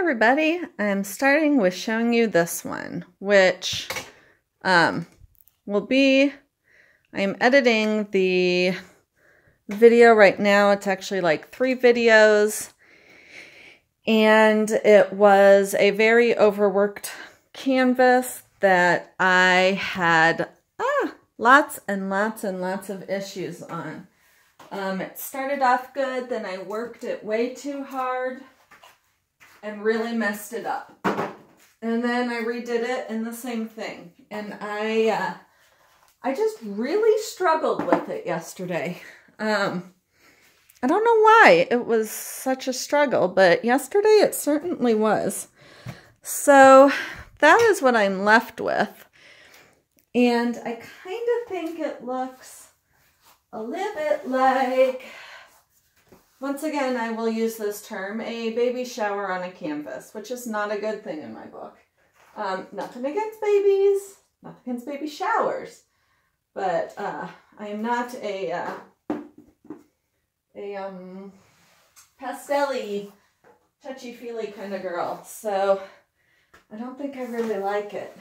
everybody. I'm starting with showing you this one, which will be, I'm editing the video right now. It's actually like 3 videos, and it was a very overworked canvas that I had lots and lots and lots of issues on. It started off good, then I worked it way too hard and really messed it up. And then I redid it and the same thing. And I just really struggled with it yesterday. I don't know why it was such a struggle, but yesterday it certainly was. So that is what I'm left with. And I kind of think it looks a little bit like, once again, I will use this term, a baby shower on a canvas, which is not a good thing in my book. Nothing against babies, nothing against baby showers, but I am not a pastel-y, touchy-feely kind of girl, so I don't think I really like it.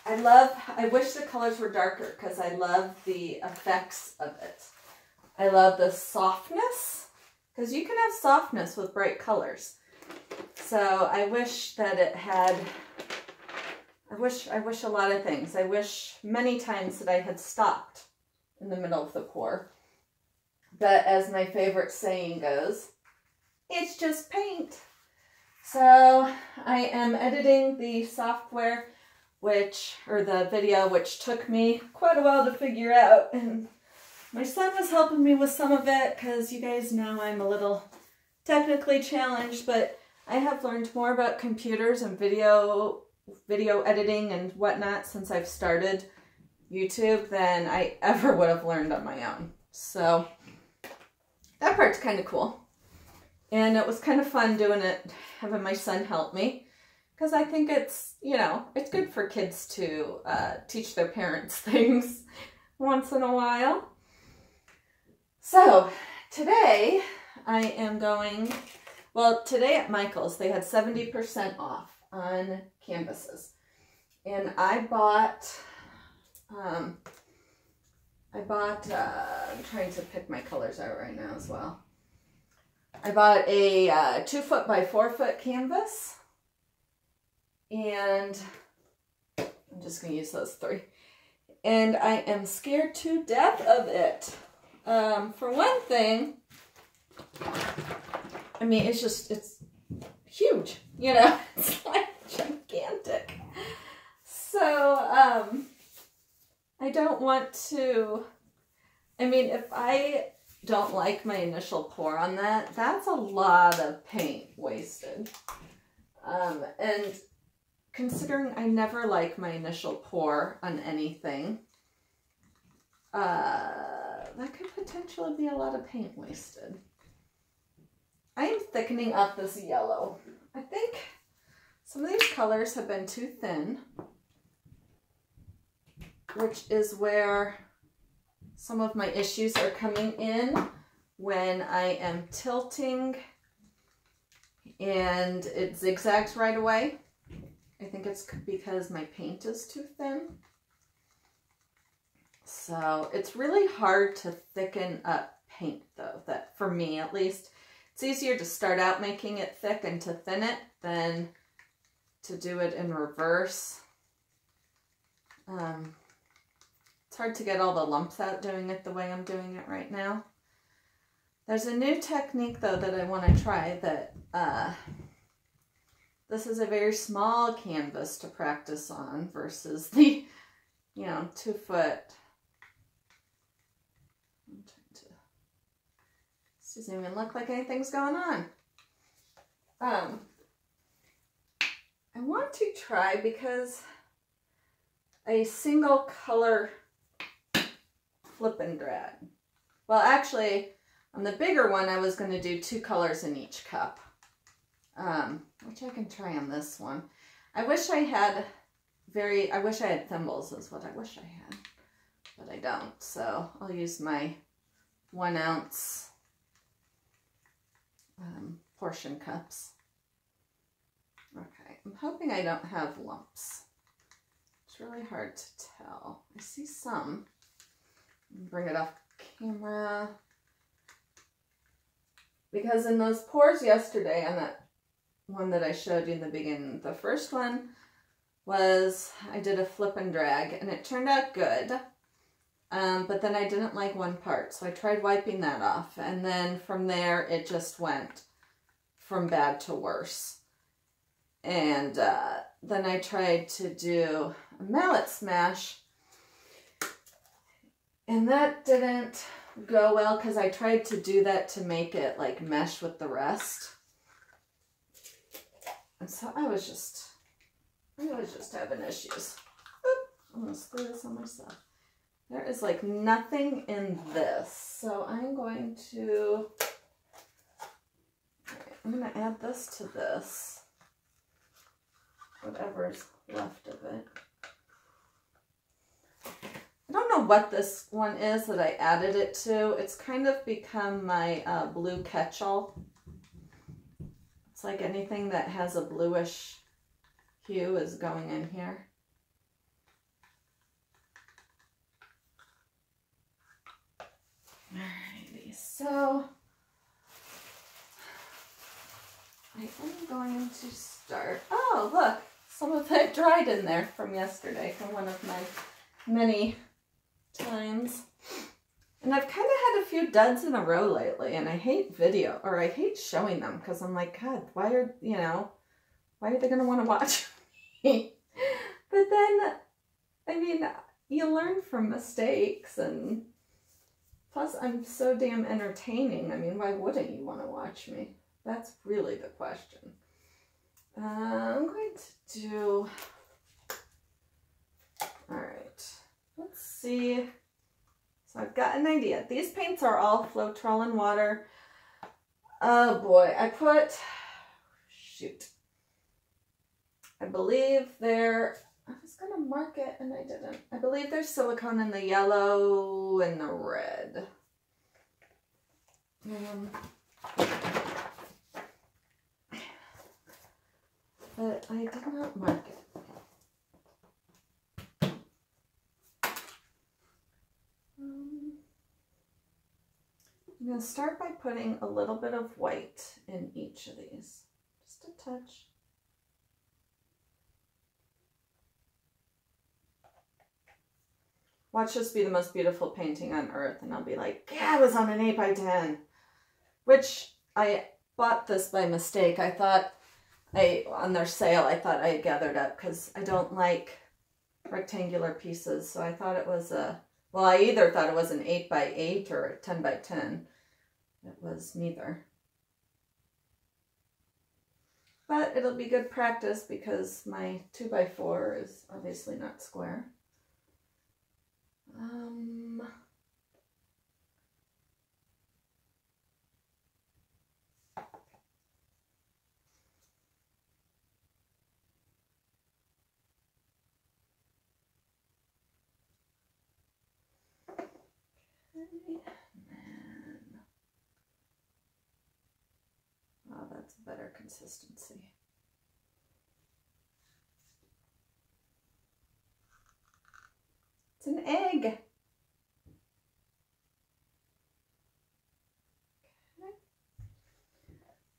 I wish the colors were darker because I love the effects of it. I love the softness, because you can have softness with bright colors. So I wish that it had, I wish a lot of things. I wish many times that I had stopped in the middle of the pour. But as my favorite saying goes, it's just paint. So I am editing the software, the video, which took me quite a while to figure out. And my son was helping me with some of it because you guys know I'm a little technically challenged, but I have learned more about computers and video editing and whatnot since I've started YouTube than I ever would have learned on my own. So that part's kind of cool. And it was kind of fun doing it, having my son help me, because I think it's, you know, it's good for kids to teach their parents things once in a while. So today I am going, well, today at Michael's they had 70% off on canvases. And I bought, I'm trying to pick my colors out right now as well. I bought a 2 foot by 4 foot canvas, and I'm just going to use those 3. And I am scared to death of it. For one thing, I mean, it's huge, you know, it's like gigantic. So, I don't want to, I mean, if I don't like my initial pour on that, that's a lot of paint wasted. And considering I never like my initial pour on anything, that could potentially be a lot of paint wasted. I am thickening up this yellow. I think some of these colors have been too thin, which is where some of my issues are coming in when I am tilting and it zigzags right away. I think it's because my paint is too thin. So it's really hard to thicken up paint though, that for me at least. It's easier to start out making it thick and to thin it than to do it in reverse. It's hard to get all the lumps out doing it the way I'm doing it right now. There's a new technique though that I want to try that, this is a very small canvas to practice on versus the, you know, 2 foot. I'm trying to, this doesn't even look like anything's going on. I want to try, because a single color flip and drag. Well, actually, on the bigger one, I was going to do 2 colors in each cup, which I can try on this one. I wish I had thimbles is what I wish I had, but I don't. So I'll use my 1 ounce portion cups. I'm hoping I don't have lumps. It's really hard to tell. I see some. Bring it off camera. Because in those pours yesterday, on that one that I showed you in the beginning, the first one was, I did a flip and drag, and it turned out good. But then I didn't like one part, so I tried wiping that off. And then from there, it just went from bad to worse. And then I tried to do a mallet smash, and that didn't go well because I tried to do that to make it like mesh with the rest. And so I was just having issues. Oop, I'm gonna screw this on myself. There is like nothing in this, so I'm going to add this to this. Whatever's left of it. I don't know what this one is that I added it to. It's kind of become my blue catch-all. It's like anything that has a bluish hue is going in here. Alrighty, so I am going to start. Oh, look, some of it dried in there from yesterday, from one of my many times. And I've kind of had a few duds in a row lately, and I hate I hate showing them because I'm like, God, why are they going to want to watch me? But then, I mean, you learn from mistakes, and plus I'm so damn entertaining. I mean, why wouldn't you want to watch me? That's really the question. I'm going to do, all right, let's see. So I've got an idea. These paints are all Floetrol and water. Oh boy, I believe I was going to mark it and I didn't. I believe there's silicone in the yellow and the red. But I did not mark it. I'm going to start by putting a little bit of white in each of these. Just a touch. Watch this be the most beautiful painting on earth, and I'll be like, yeah, I was on an 8x10. Which, I bought this by mistake. I thought, on their sale, I thought I had gathered up, because I don't like rectangular pieces, so I thought it was well, I either thought it was an 8x8 or a 10x10. It was neither. But it'll be good practice because my 2x4 is obviously not square. Oh, that's a better consistency. It's an egg. Okay.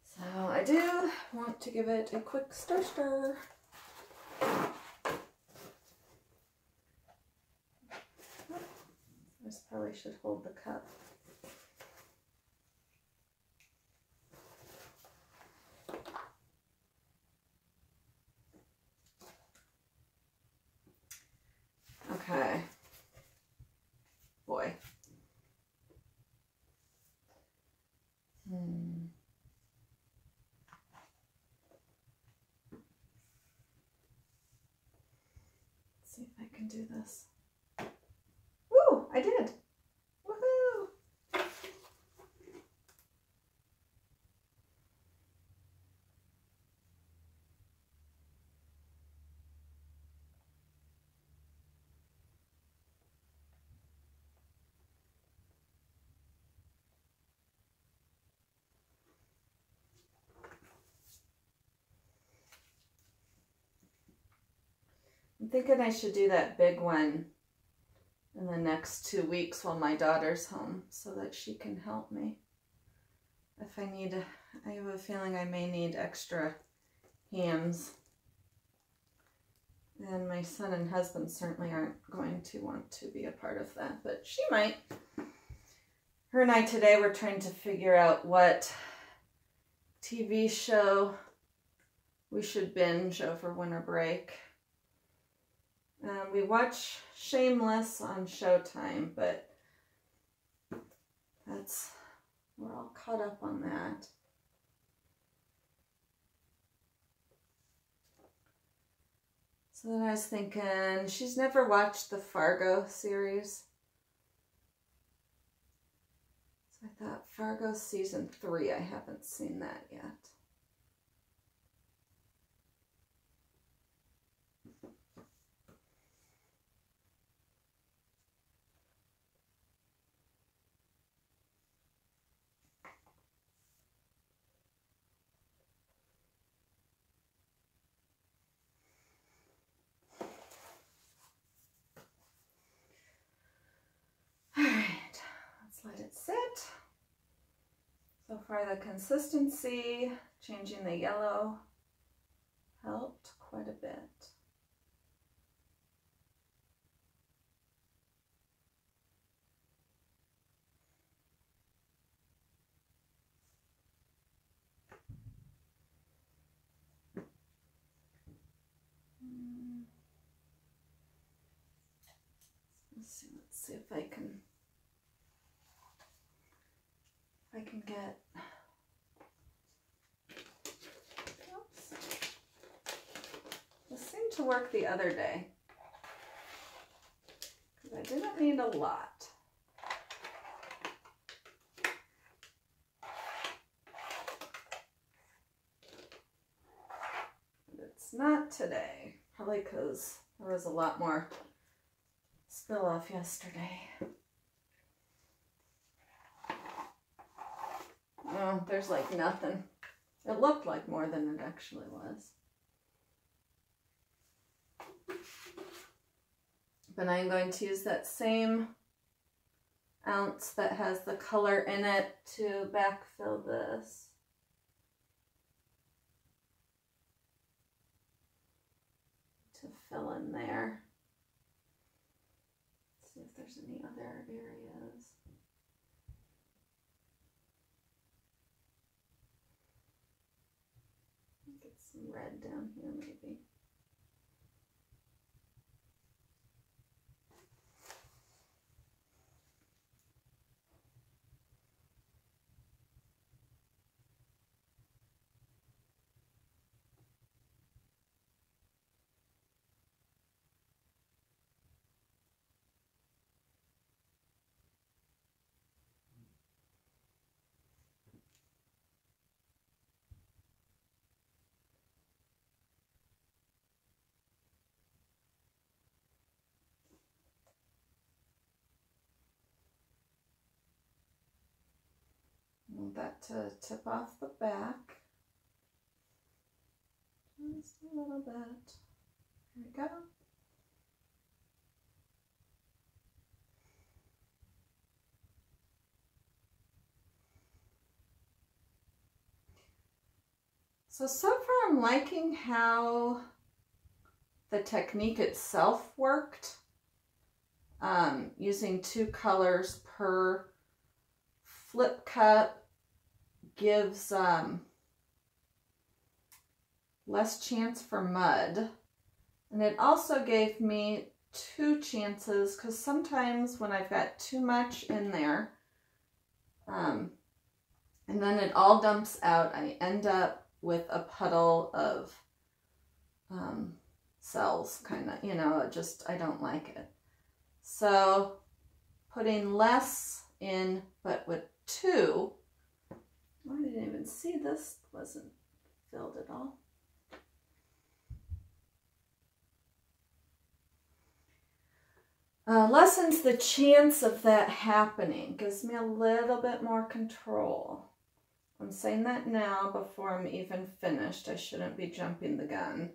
So I do want to give it a quick stir. This probably should hold the cup. Okay. Boy. Let's see if I can do this. Woo! I did! Woohoo! I'm thinking I should do that big one in the next 2 weeks while my daughter's home so that she can help me. If I need, I have a feeling I may need extra hands. And my son and husband certainly aren't going to want to be a part of that, but she might. Her and I today were trying to figure out what TV show we should binge over winter break. We watch Shameless on Showtime, but we're all caught up on that. So then I was thinking, she's never watched the Fargo series. So I thought Fargo season 3, I haven't seen that yet. Let it sit. So far the consistency, changing the yellow, helped quite a bit. Let's see if I can get, oops. This seemed to work the other day, because I didn't need a lot. But it's not today, probably because there was a lot more spill off yesterday. Oh, there's like nothing. It looked like more than it actually was. But I'm going to use that same ounce that has the color in it to backfill this. To fill in there. See if there's any other areas. Get some red down here maybe. Want that to tip off the back. Just a little bit. There we go. So far I'm liking how the technique itself worked. Using 2 colors per flip cup gives less chance for mud, and it also gave me 2 chances, because sometimes when I've got too much in there and then it all dumps out, I end up with a puddle of cells, kind of, you know, I don't like it. So putting less in, but with 2, I didn't even see this wasn't filled at all. Lessens the chance of that happening, gives me a little bit more control. I'm saying that now before I'm even finished. I shouldn't be jumping the gun,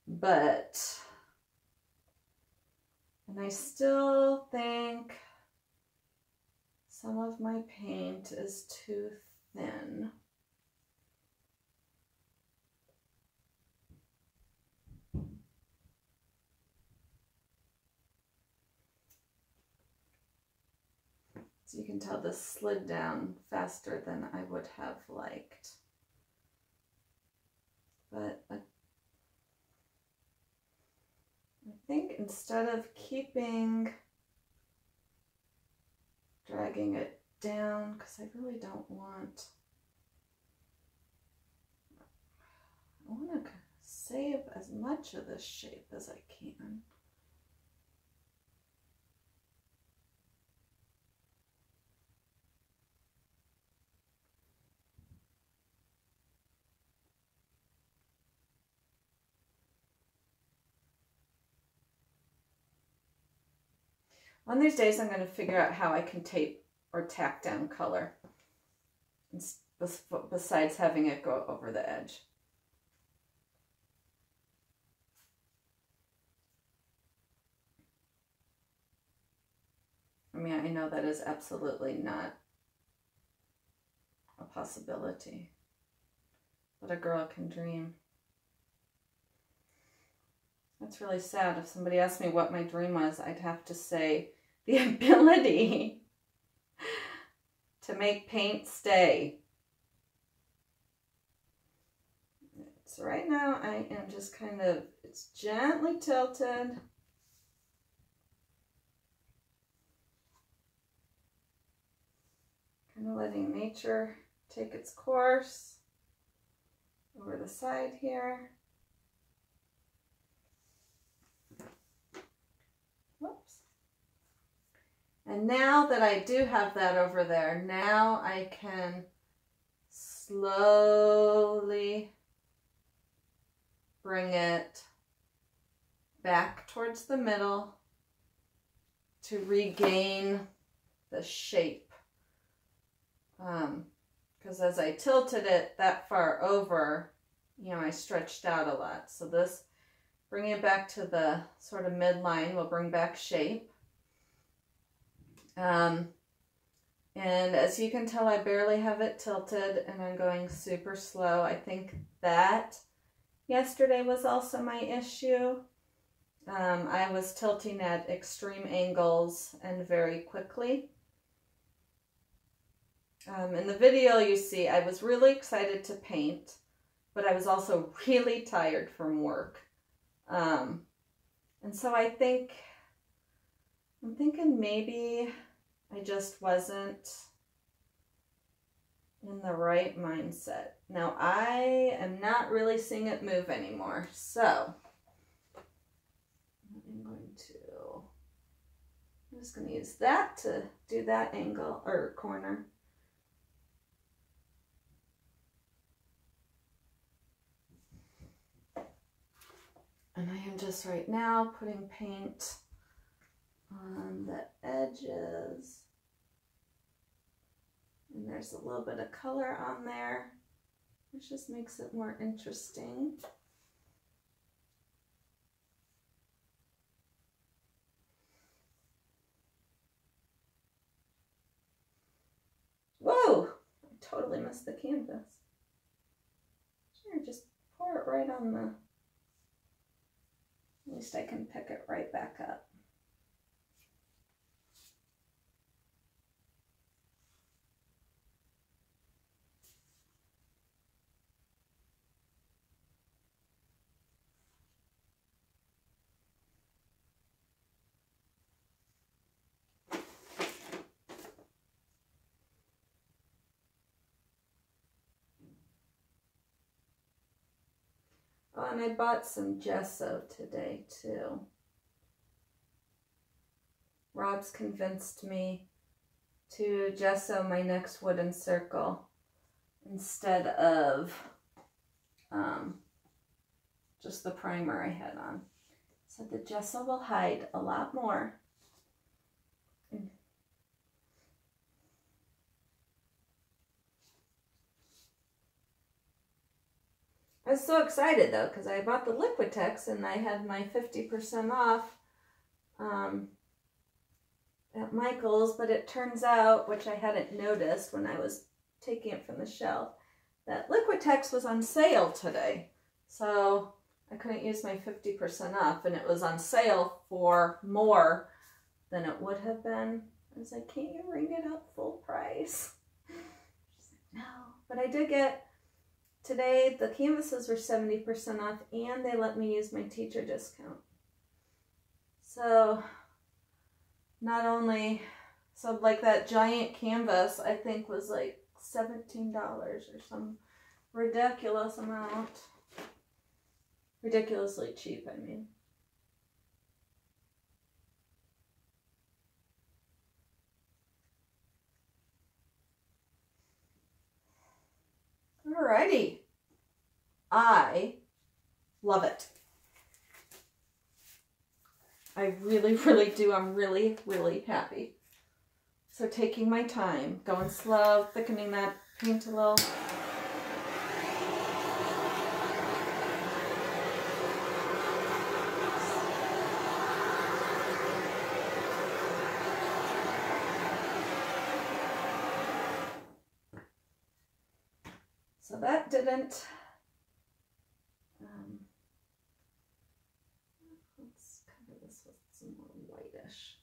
but And I still think some of my paint is too thin. So you can tell this slid down faster than I would have liked. But I think instead of dragging it down, because I really don't want, I want to save as much of this shape as I can. One of these days I'm going to figure out how I can tape or tack down color besides having it go over the edge. I mean, I know that is absolutely not a possibility, but a girl can dream. That's really sad. If somebody asked me what my dream was, I'd have to say the ability to make paint stay. So right now I am just kind of, it's gently tilted. Kind of letting nature take its course over the side here. Whoops. And now that I do have that over there, now I can slowly bring it back towards the middle to regain the shape. Because as I tilted it that far over, you know, I stretched out a lot. So this, bringing it back to the sort of midline will bring back shape. And as you can tell, I barely have it tilted and I'm going super slow. I think that yesterday was also my issue. I was tilting at extreme angles and very quickly. In the video you see, I was really excited to paint, but I was also really tired from work. And so I'm thinking maybe I just wasn't in the right mindset. Now I am not really seeing it move anymore, so I'm just going to use that to do that angle or corner. And I am just right now putting paint on the edges. And there's a little bit of color on there, which just makes it more interesting. Whoa! I totally missed the canvas. Sure, just pour it right on the... At least I can pick it right back up. Oh, and I bought some gesso today too. Rob's convinced me to gesso my next wooden circle instead of just the primer I had on. So the gesso will hide a lot more. I was so excited though because I bought the Liquitex and I had my 50% off at Michael's, but it turns out, which I hadn't noticed when I was taking it from the shelf, that Liquitex was on sale today. So I couldn't use my 50% off, and it was on sale for more than it would have been. I was like, can't you ring it up full price? She's like, no. But I did get, today the canvases were 70% off, and they let me use my teacher discount. So not only, so like that giant canvas I think was like $17 or some ridiculous amount. Ridiculously cheap, I mean. Alrighty. I love it. I really, really do. I'm really, really happy. So taking my time, going slow, thickening that paint a little. So that didn't, let's cover this with some more whitish.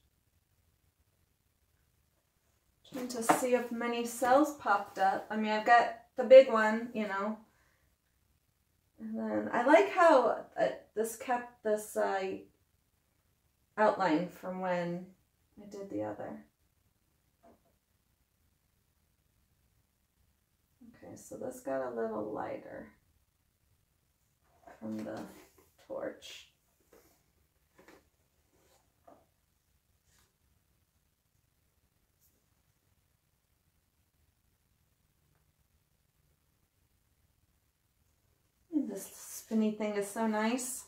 Trying to see if many cells popped up. I mean, I've got the big one, you know. And then I like how this kept this outline from when I did the other. Okay, so this got a little lighter from the torch. And this spinny thing is so nice.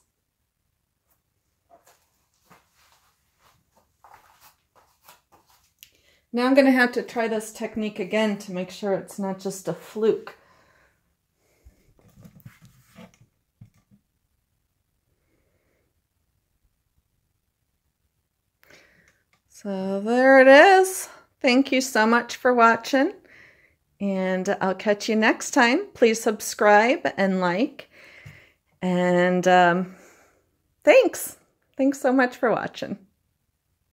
Now I'm going to have to try this technique again to make sure it's not just a fluke. So there it is. Thank you so much for watching, and I'll catch you next time. Please subscribe and like, and thanks so much for watching.